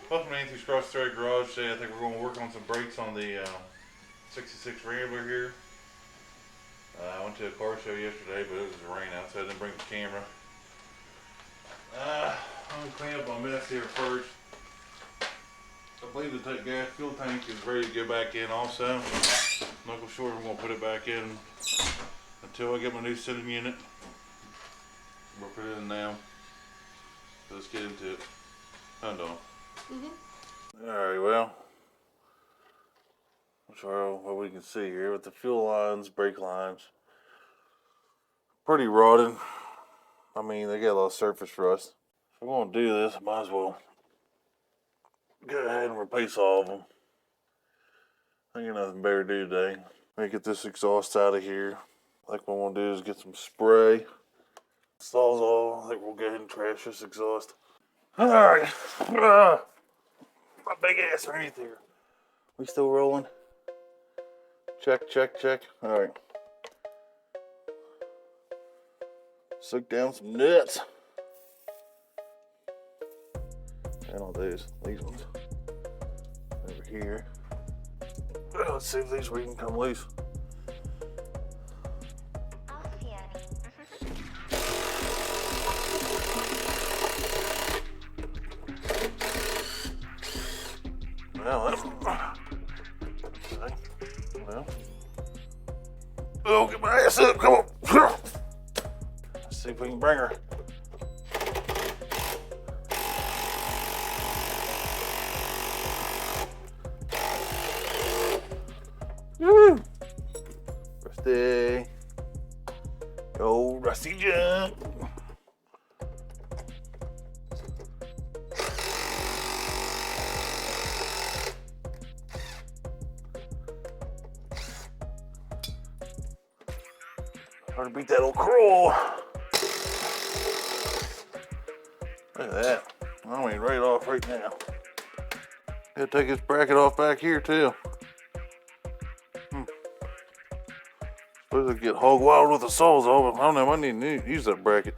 Welcome to Anthony's Cross Trade Garage. Today I think we're going to work on some brakes on the 66 Rambler here. I went to a car show yesterday, but it was rain out, so I didn't bring the camera. I'm going to clean up my mess here first. I believe the gas fuel tank is ready to go back in also. Knuckle short, I'm going to put it back in until I get my new sending unit. We'll put it in now. So let's get into it. Hold on. Alright, well, I'm sure what we can see here with the fuel lines, brake lines, pretty rotted. I mean, they got a lot of surface rust. If we're going to do this, I might as well go ahead and replace all of them. I ain't got nothing better to do today. Let me get this exhaust out of here. Like what I want to do is get some spray. Stalls all. I think we'll go ahead and trash this exhaust. Alright. My big ass right there. We still rolling? Check, check, check. Alright. Soak down some nuts. And all these ones. Over here. Let's see if these we can come loose. Well, oh, get my ass up, come on. Let's see if we can bring her. Woo! Rusty. Old Rusty junk. Hard to beat that old crawl. Look at that. I mean, right off right now. Gotta take this bracket off back here too. Supposed to get hog wild with the Sawzall, but I don't know. I need to use that bracket.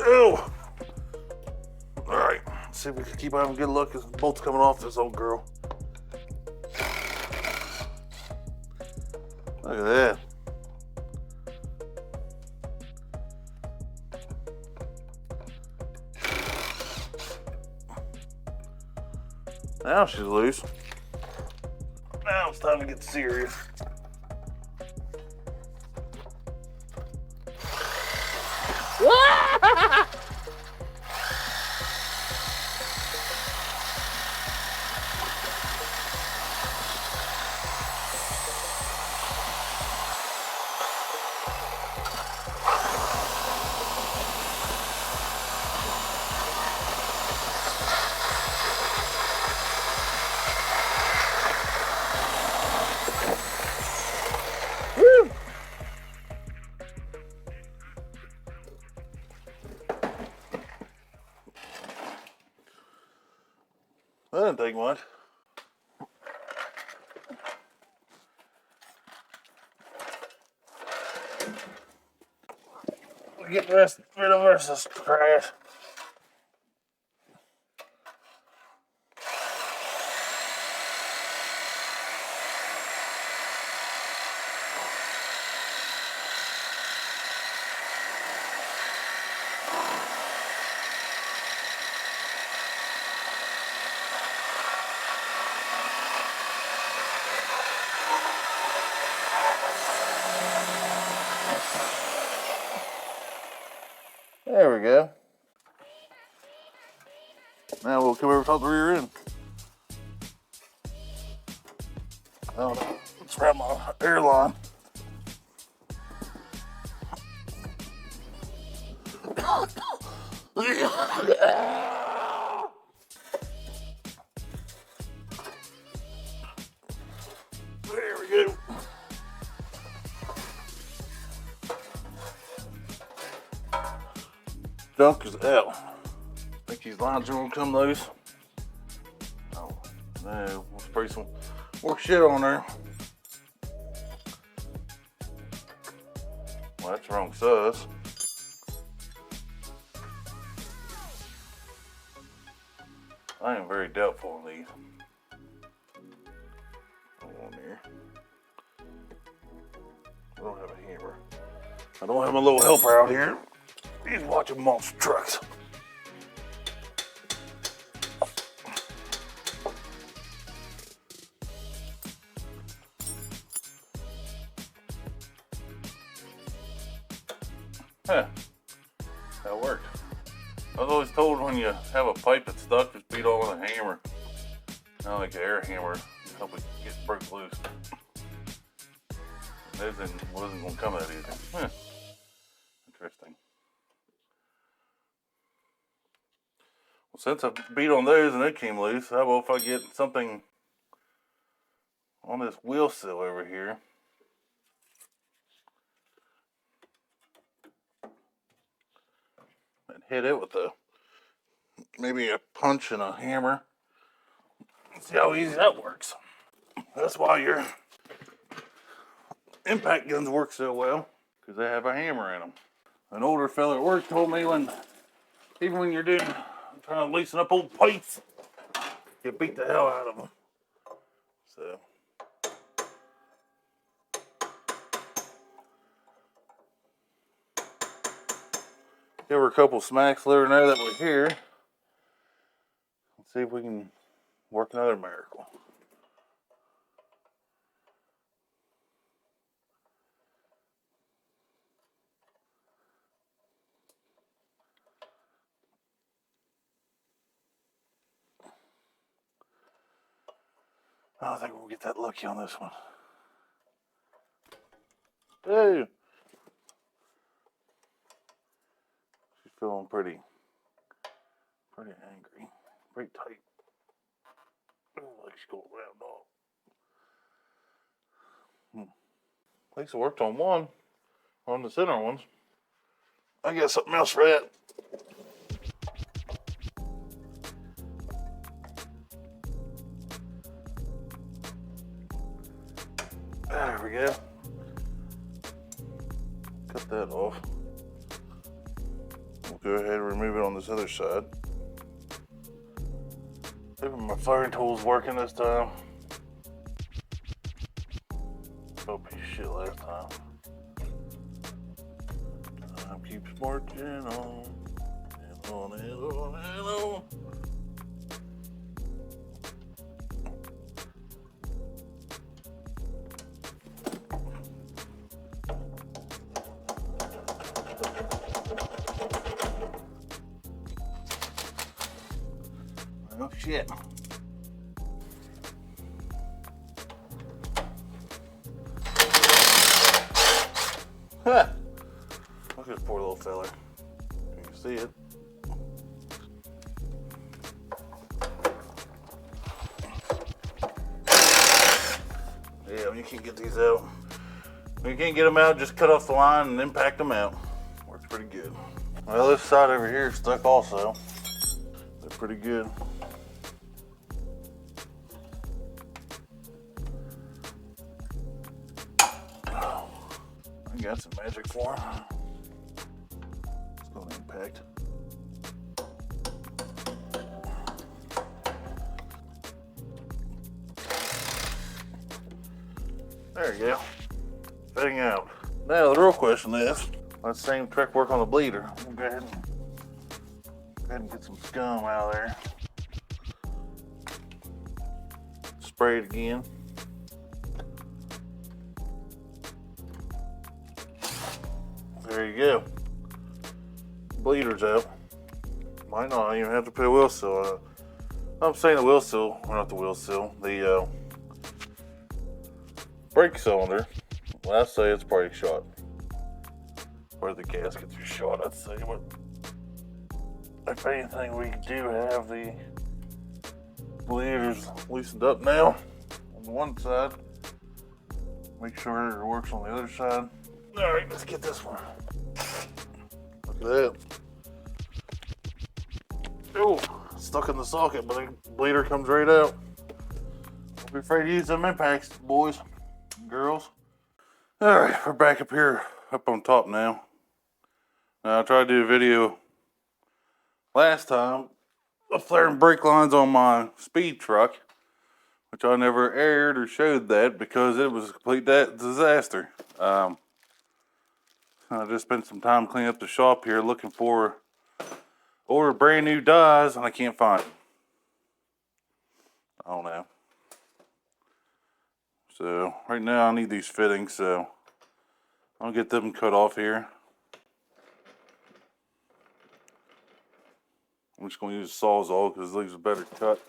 Oh! Alright, let's see if we can keep having good luck as the bolt's coming off this old girl. Look at that. Now she's loose. Now it's time to get serious. That didn't take much. We get rid of this trash. There we go. Now we'll come over top the rear end. Oh no, let's wrap my airline. There we go. Junk is out. I think these lines are gonna come loose. Oh no, we'll spray some more shit on there. Well, that's wrong size. I am very doubtful on these. Go on there. I don't have a hammer. I don't have my little helper out here. He's watching monster trucks. Huh. That worked. I was always told when you have a pipe that's stuck, just beat on with a hammer. Not like an air hammer to help it get broke loose. That wasn't going to come that easy. Huh. Interesting. Well, since I beat on those and it came loose, how about if I get something on this wheel sill over here? And hit it with maybe a punch and a hammer. See how easy that works. That's why your impact guns work so well, because they have a hammer in them. An older fella at work told me even when you're trying to loosen up old pipes, you beat the hell out of them. So. Give her a couple smacks, let her know that we're here. Let's see if we can work another miracle. I don't think we'll get that lucky on this one. Hey! She's feeling pretty angry, pretty tight. Like she's going round off. At least it worked on one, on the center ones. I got something else for that. There we go. Cut that off. We'll go ahead and remove it on this other side. Hoping my firing tool's working this time. Oh, piece of shit last time. Time keeps marching on and on and on and on. Oh shit. Huh. Look at this poor little fella. Can you see it? Yeah, when you can't get these out. When you can't get them out, just cut off the line and impact them out. Works pretty good. Well, this side over here is stuck also. They're pretty good. I got some magic for him. It's going to impact. There you go. Fitting out. Now the real question is, let the same trick work on the bleeder. We'll go ahead and get some scum out of there. Spray it again. There you go. Bleeder's out. Might not even have to put a wheel seal on it. I'm saying the wheel seal, or not the wheel seal, the brake cylinder. Well, I'd say it's probably shot. Or the gaskets are shot, I'd say. But if anything, we do have the bleeders loosened up now on the one side. Make sure it works on the other side. All right, let's get this one. Look at that. Oh, stuck in the socket, but the bleeder comes right out. Don't be afraid to use them impacts, boys and girls. All right, we're back up here, up on top now. Now, I tried to do a video last time the flare and brake lines on my speed truck, which I never aired or showed that because it was a complete disaster. I just spent some time cleaning up the shop here looking for order brand new dies, and I can't find them. I don't know. So right now I need these fittings, so I'll get them cut off here. I'm just going to use a Sawzall because it leaves a better cut.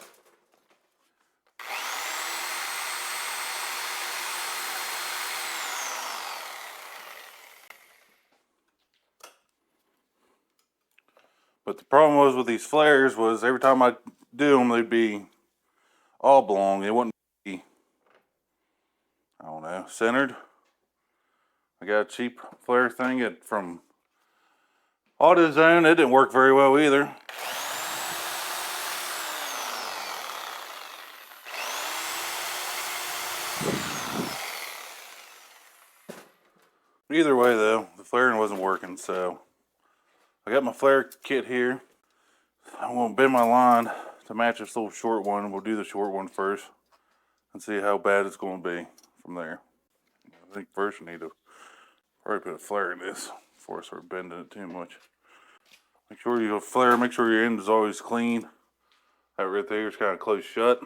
But the problem was with these flares was every time I do them, they'd be oblong. It wouldn't be, I don't know, centered. I got a cheap flare thing from AutoZone. It didn't work very well either. Either way though, the flaring wasn't working, so I got my flare kit here. I'm going to bend my line to match this little short one. We'll do the short one first and see how bad it's going to be from there. I think first you need to probably put a flare in this before I start bending it too much. Make sure you flare, make sure your end is always clean. That right there is kind of close shut.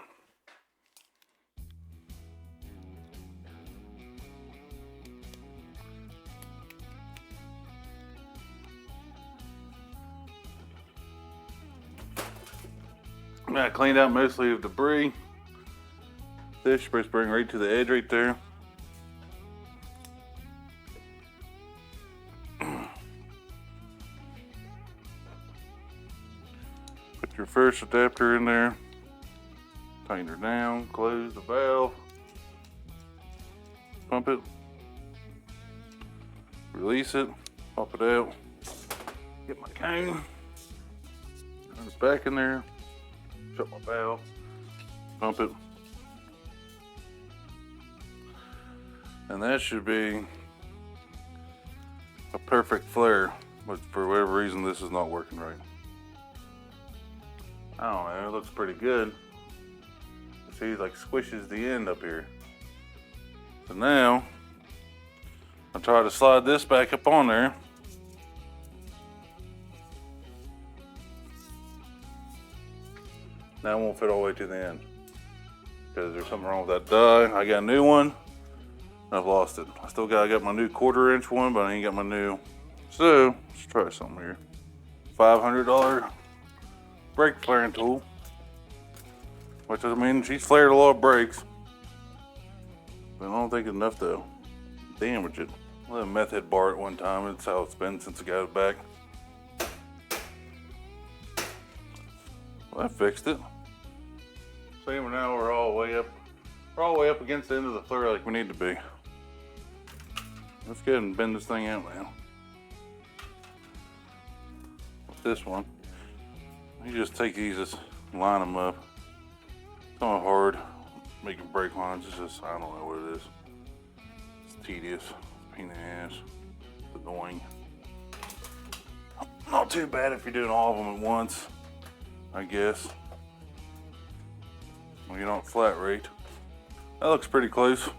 I cleaned out mostly of debris. This you're supposed to bring right to the edge right there. Put your first adapter in there. Tighten her down, close the valve. Pump it. Release it, pop it out. Get my cone. Turn it back in there. Shut my valve, pump it, and that should be a perfect flare, but for whatever reason this is not working right. I don't know, it looks pretty good. See, it like squishes the end up here. So now, I'll try to slide this back up on there. Now it won't fit all the way to the end because there's something wrong with that die. I got a new one and I've lost it. I got my new 1/4 inch one, but I ain't got my new. So let's try something here. $500 brake flaring tool, which I mean she's flared a lot of brakes, but I don't think it's enough to damage it. I had a meth head bar at one time. It's how it's been since I got it back. Well, that fixed it. See, now we're all the way up. We're all the way up against the end of the flare like we need to be. Let's go ahead and bend this thing out now. With this one, you just take these, just line them up. It's not hard making brake lines. It's just, I don't know what it is. It's tedious, pain in the ass, it's annoying. Not too bad if you're doing all of them at once, I guess. Well, you're not flat rate. That looks pretty close.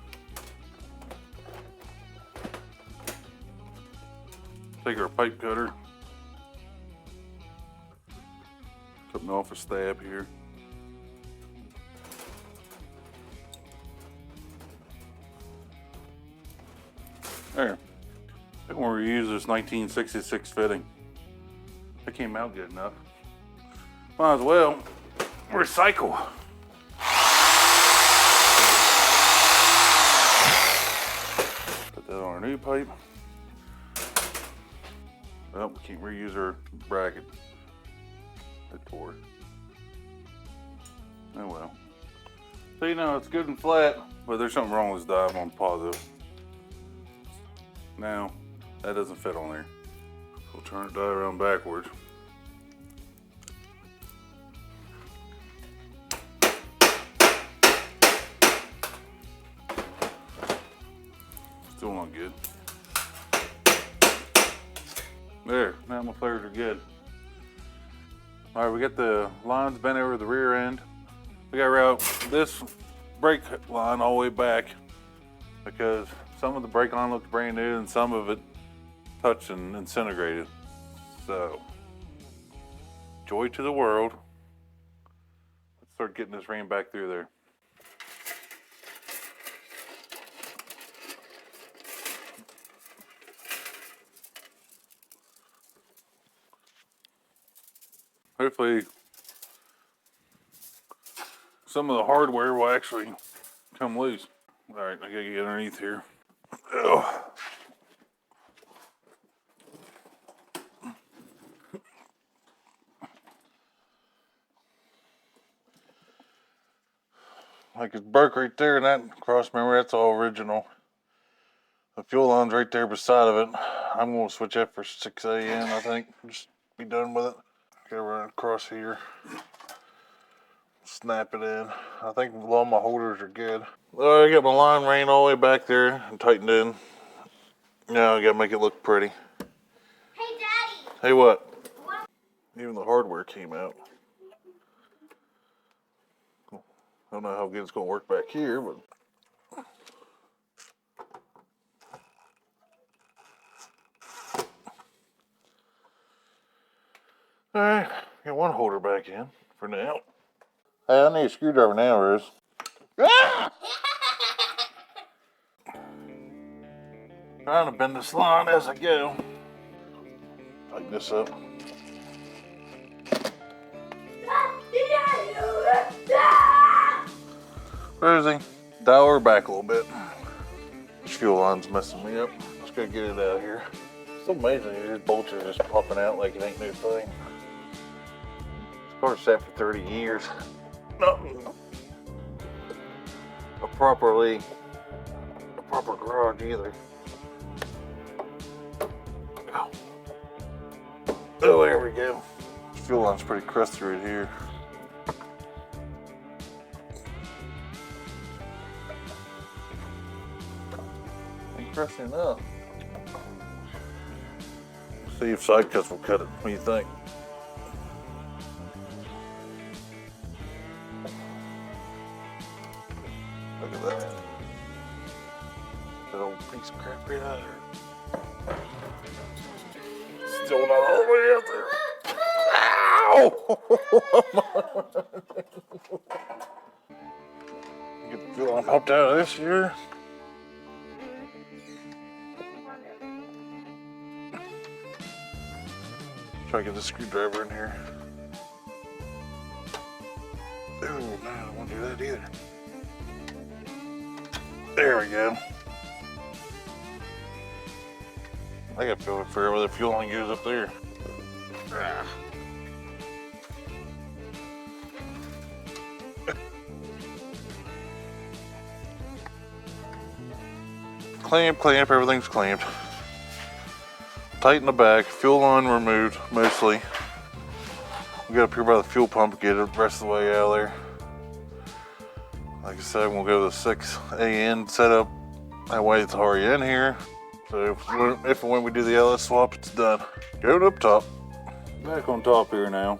Take our pipe cutter. Cutting off a stab here. There. I think we'll reuse this 1966 fitting. That came out good enough. Might as well recycle. Put that on our new pipe. Well, we can't reuse our bracket. It tore. Oh well. So you know, it's good and flat, but there's something wrong with this die. I'm on positive. Now, that doesn't fit on there. We'll turn the die around backwards. Still not good. There, now my flares are good. All right, we got the lines bent over the rear end. We got to route this brake line all the way back because some of the brake line looks brand new and some of it touched and disintegrated. So, joy to the world. Let's start getting this ran back through there. Hopefully, some of the hardware will actually come loose. All right, I gotta get underneath here. Ugh. Like it's broke right there, and that cross member, that's all original. The fuel line's right there beside of it. I'm gonna switch that for 6AN, I think. Just be done with it. Gotta run it across here. Snap it in. I think all my holders are good. I got my line ran all the way back there and tightened in. Now I gotta make it look pretty. Hey, Daddy. Hey, what? Even the hardware came out. I don't know how good it's gonna work back here, but. All right, got one holder back in for now. Hey, I need a screwdriver now, Rose. Ah! Trying to bend this line as I go. Tighten this up. Rosie, dial her back a little bit. This fuel line's messing me up. Just gotta get it out of here. It's amazing, these bolts are just popping out like it ain't no thing. This car's sat for 30 years. Nothing. A proper garage either. Oh, there we go. This fuel line's pretty crusty right here. Ain't crusty enough. See if side cuts will cut it. What do you think? Look at that. That old piece of crap right out there. Still not all the way out there. Ow! Get the fuel line popped out of this here. Try to get the screwdriver in here. Oh, no, I don't want to do that either. There we go. I gotta figure out where the fuel line goes up there. Ah. Clamp, everything's clamped. Tighten the back, fuel line removed mostly. We got up here by the fuel pump, get it the rest of the way out of there. Like I said, we'll go with the 6AN setup. That way it's already in here. So if and when we do the LS swap, it's done. Going up top. Back on top here now.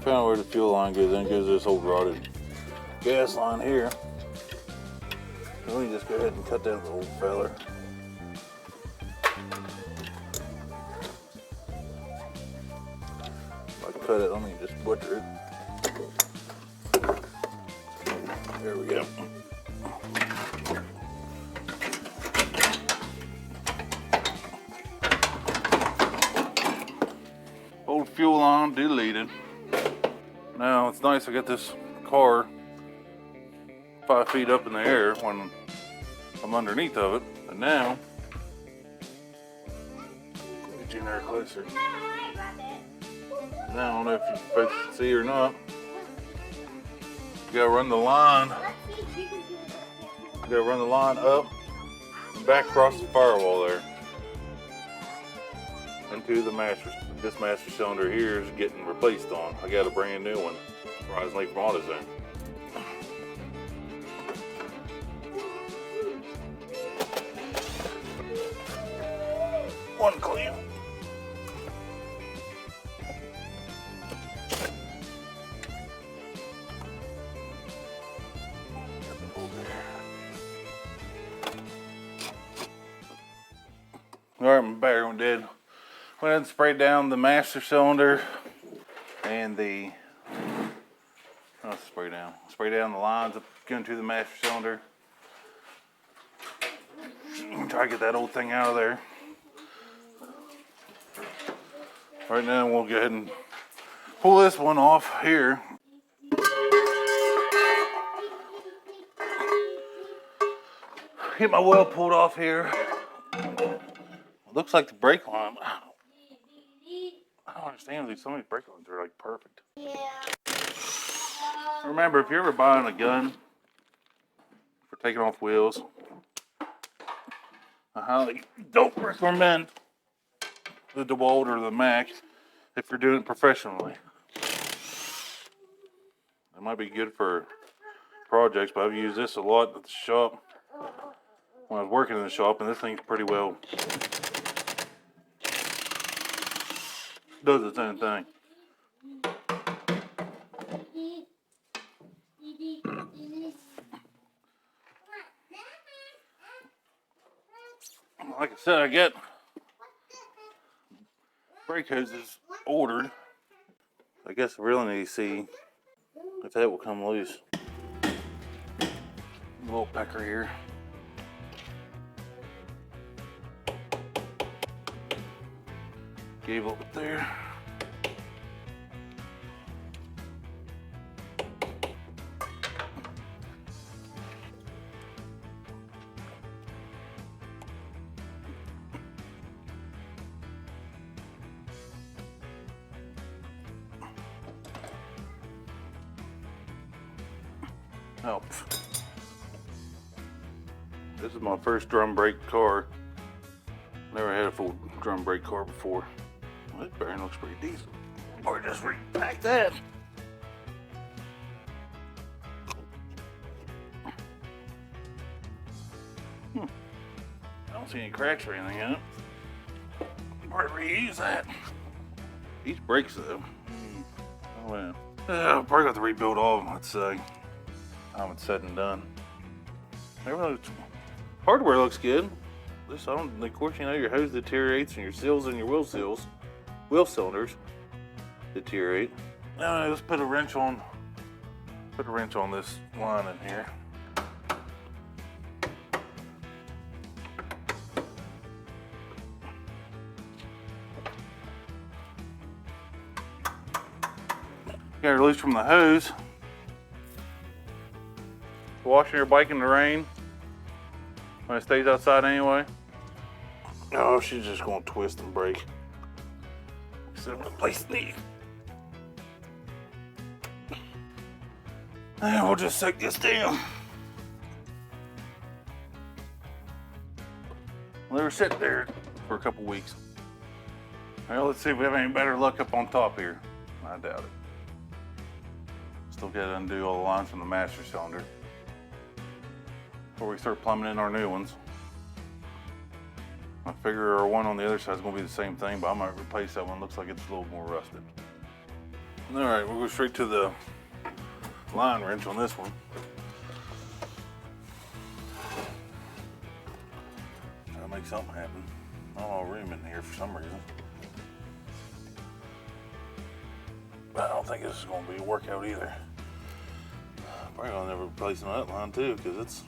Found where the fuel line goes in. It goes to this old rotted gas line here. So let me just go ahead and cut that little feller. If I cut it, let me just butcher it. There we go. Old fuel line deleted. Now it's nice I got this car 5 feet up in the air when I'm underneath of it. And now, get you in there closer. Now I don't know if you folks can see or not. You gotta run the line. You gotta run the line up and back across the firewall there into the master. This master cylinder here is getting replaced on. I got a brand new one. Surprisingly from AutoZone. One clamp. Alright, my battery went dead. Went ahead and sprayed down the master cylinder and the, spray down the lines up going to the master cylinder. Try to get that old thing out of there. Right now we'll go ahead and pull this one off here. Get my well pulled off here. Looks like the brake line. I don't understand these. Some of these brake lines are like perfect. Yeah. Remember, if you're ever buying a gun for taking off wheels, I highly don't recommend the DeWalt or the Mac if you're doing it professionally. It might be good for projects, but I've used this a lot at the shop when I was working in the shop, and this thing's pretty well does its own thing. Like I said, I get brake hoses ordered. I guess I really need to see if that will come loose. A little pecker here. Gave up there. Oh, this is my first drum brake car. Never had a full drum brake car before. Well, this bearing looks pretty decent. Or just repack that. I don't see any cracks or anything in it. Probably reuse that. These brakes though. Oh well. I'll probably have to rebuild all of them, I'd say. Time it's said and done. Hardware looks good. This, of course, you know your hose deteriorates and your seals and your wheel cylinders deteriorate. Now let's put a wrench on. Put a wrench on this line in here. Got it release from the hose. Washing your bike in the rain when it stays outside anyway. Oh, she's just gonna twist and break. So replace these. And we'll just set this down. Let her sit there for a couple weeks. Well, let's see if we have any better luck up on top here. I doubt it. Still gotta undo all the lines from the master cylinder before we start plumbing in our new ones. I figure our one on the other side is going to be the same thing, but I might replace that one. Looks like it's a little more rusted. All right, we'll go straight to the line wrench on this one. Try to make something happen. I don't know, room in here for some reason. But I don't think this is going to be a workout either. Probably going to never replace that line too, because it's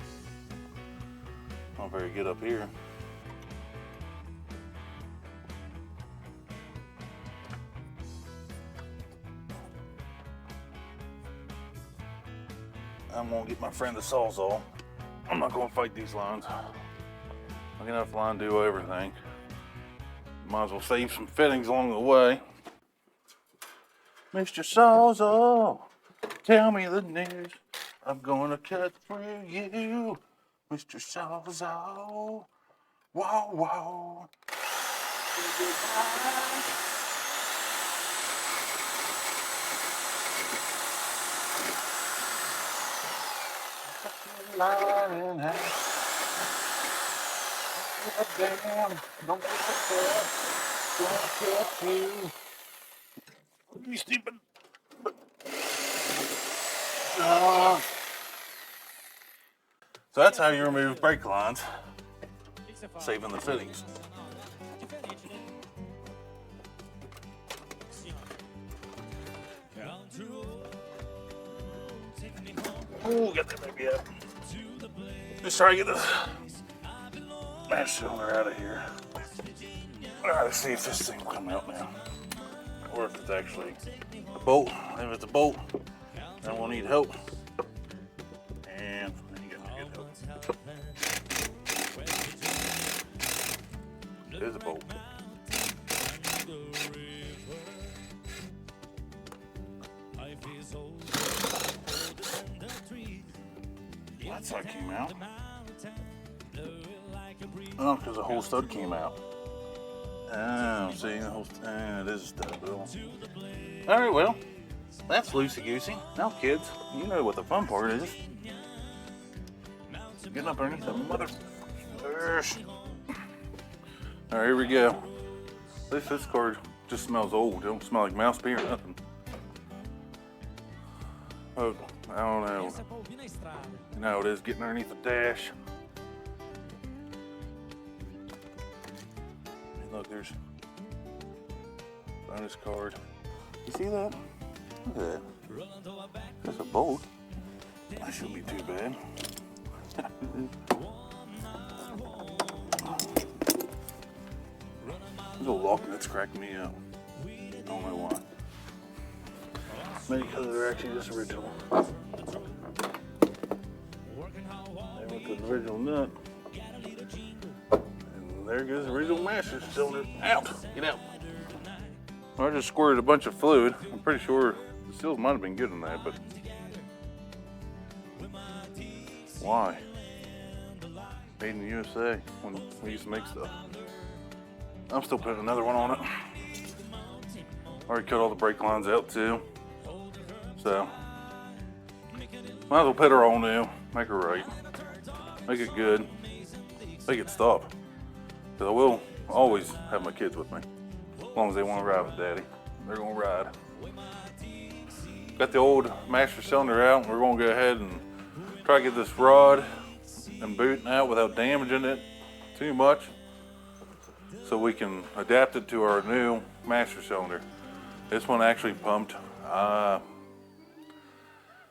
not very good up here. I'm gonna get my friend the Sawzall. I'm not gonna fight these lines. Look enough line to do everything. Might as well save some fittings along the way. Mr. Sawzall, tell me the news. I'm gonna cut through you, Mr. Sawzall. Whoa, whoa. Lying out. Damn, don't get upset. Don't catch you. You stupid. So that's how you remove brake lines, saving the fittings. Oh, get that baby out. Just try to get this mash cylinder out of here. Alright, let's see if this thing will come out now. Or if it's actually a bolt. If it's a bolt, then we'll need help. And then you got to get help. It is a bolt. That side came out. Oh, because the whole stud came out. Oh, see, the whole it is a stud. Alright, well, that's loosey-goosey. Now, kids, you know what the fun part is. Getting up underneath the mother... Alright, here we go. At least this car just smells old. It don't smell like mouse pee or nothing. Oh, I don't know. You know, it is getting underneath the dash. Look, there's bonus card. You see that? Look at that. That's a bolt. That shouldn't be too bad. This little lock nut's cracking me up. I don't know why. Maybe because they're actually just original. They went to the original nut. And there goes the original master cylinder. Out! Get out! Well, I just squirted a bunch of fluid. I'm pretty sure the seals might have been good in that, but why? Made in the USA when we used to make stuff. I'm still putting another one on it. Already cut all the brake lines out too. So, might as well put her all new, make her right, make it good, make it stop. Because I will always have my kids with me. As long as they want to ride with Daddy, they're going to ride. Got the old master cylinder out. We're going to go ahead and try to get this rod and boot out without damaging it too much, so we can adapt it to our new master cylinder. This one actually pumped.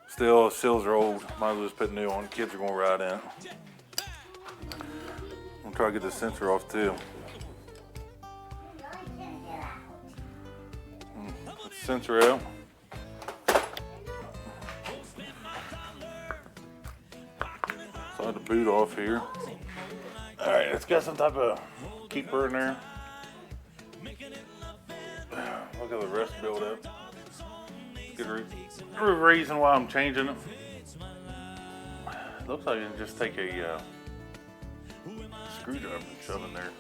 Still, the seals are old. Might as well just put new on. Kids are going to ride in it. I'm going to try to get the sensor off too. Put the sensor out. Slide the boot off here. Alright, it's got some type of keeper in there. Look at the rest build up. Good reason why I'm changing it. Looks like you can just take a screwdriver and shove in there.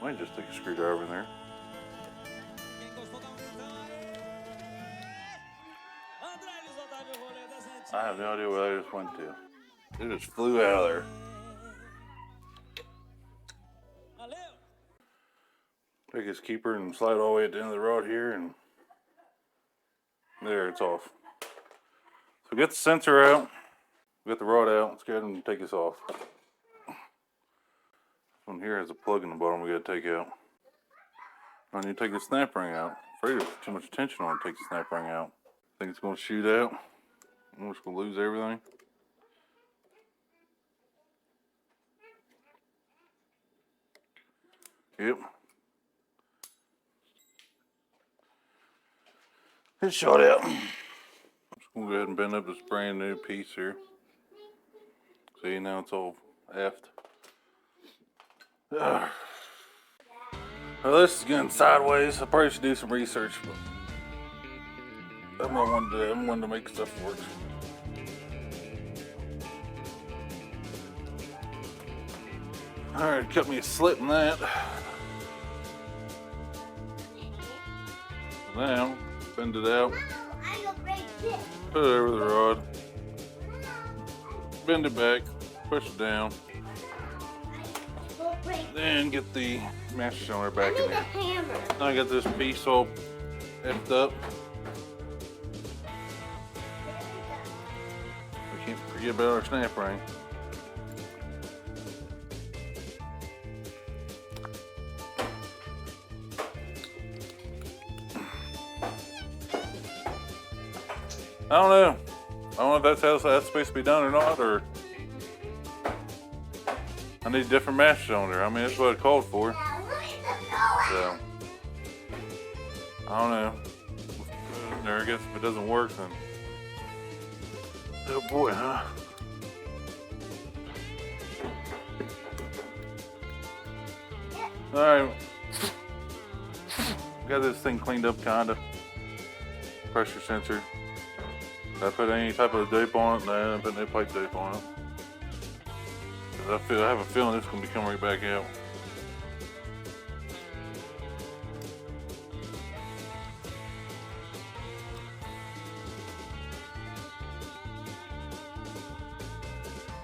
Might just take a screwdriver in there. I have no idea where I just went to. It just flew out of there. Take his keeper and slide all the way at the end of the rod here, and there, it's off. So get the sensor out, get the rod out. Let's go ahead and take this off. This one here has a plug in the bottom we gotta take out. I need to take the snap ring out. Afraid of too much tension on it, take the snap ring out. Think it's gonna shoot out. I'm just gonna lose everything. Yep. It's shot out. I'm just gonna go ahead and bend up this brand new piece here. See, now it's all aft. Well, this is getting sideways. I probably should do some research, but that's what I wanted to do. I wanted to make stuff work. Alright, cut me a slit in that. Now, bend it out. Put it over the rod. Bend it back. Push it down. Then get the master cylinder back in there. Now I got this piece all effed up. forget about our snap ring. I don't know. I don't know if that's how that's supposed to be done or not, or I need a different master cylinder. I mean, that's what it called for. So, I don't know. I guess if it doesn't work, then. Oh boy, huh? Alright. Got this thing cleaned up, kinda. Pressure sensor. Did I put any type of dope on it? No, I didn't put no pipe dope on it. 'Cause I have a feeling it's gonna be coming right back out.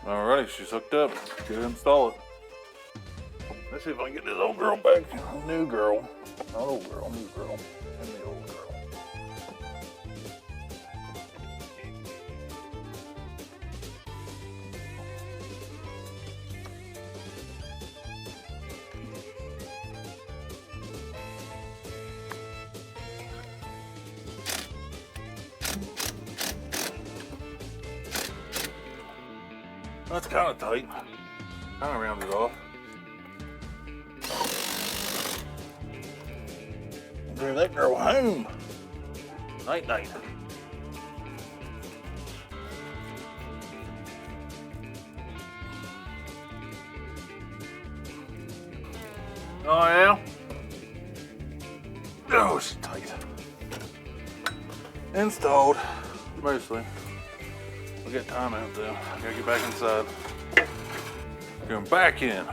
Alright, she's hooked up. Go ahead and install it. Let's see if I can get this old girl back. New girl. Not old girl, new girl. And the old girl. That's kind of tight. Kind of rounded off. Drive that girl home. Night night. Oh yeah. Oh, she's tight. Installed, mostly. We got time out though. I gotta get back inside. Going back in.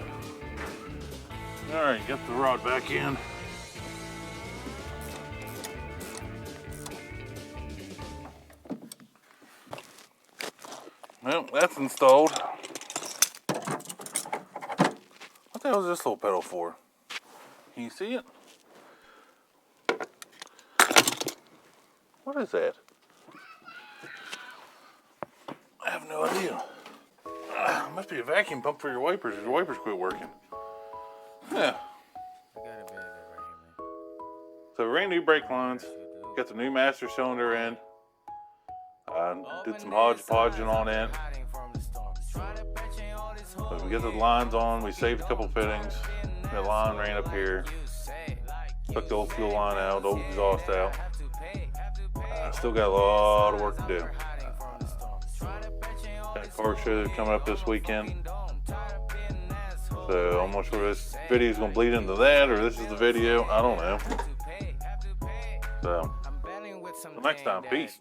All right, get the rod back in. Well, that's installed. What the hell is this little pedal for? Can you see it? What is that? I have no idea. Must be a vacuum pump for your wipers. Your wipers quit working. Yeah. So ran new brake lines. Got the new master cylinder in. Did some hodgepodging on it. So we get the lines on. We saved a couple fittings. The line ran up here. Took the old fuel line out, the old exhaust out. Still got a lot of work to do. Got a car show coming up this weekend. So I'm not sure if this video is going to bleed into that or this is the video. I don't know. So, till next time, peace.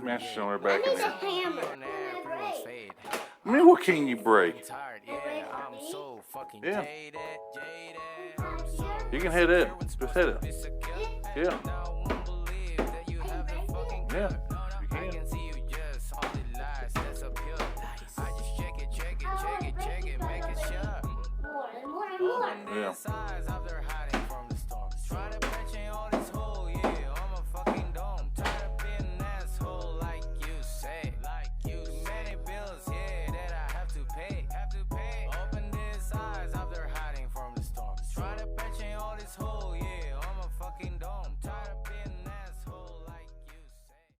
Master cylinder back in there. I mean, what can you break? Yeah. You can hit it. Just hit it. Yeah. Yeah. You can. Yeah.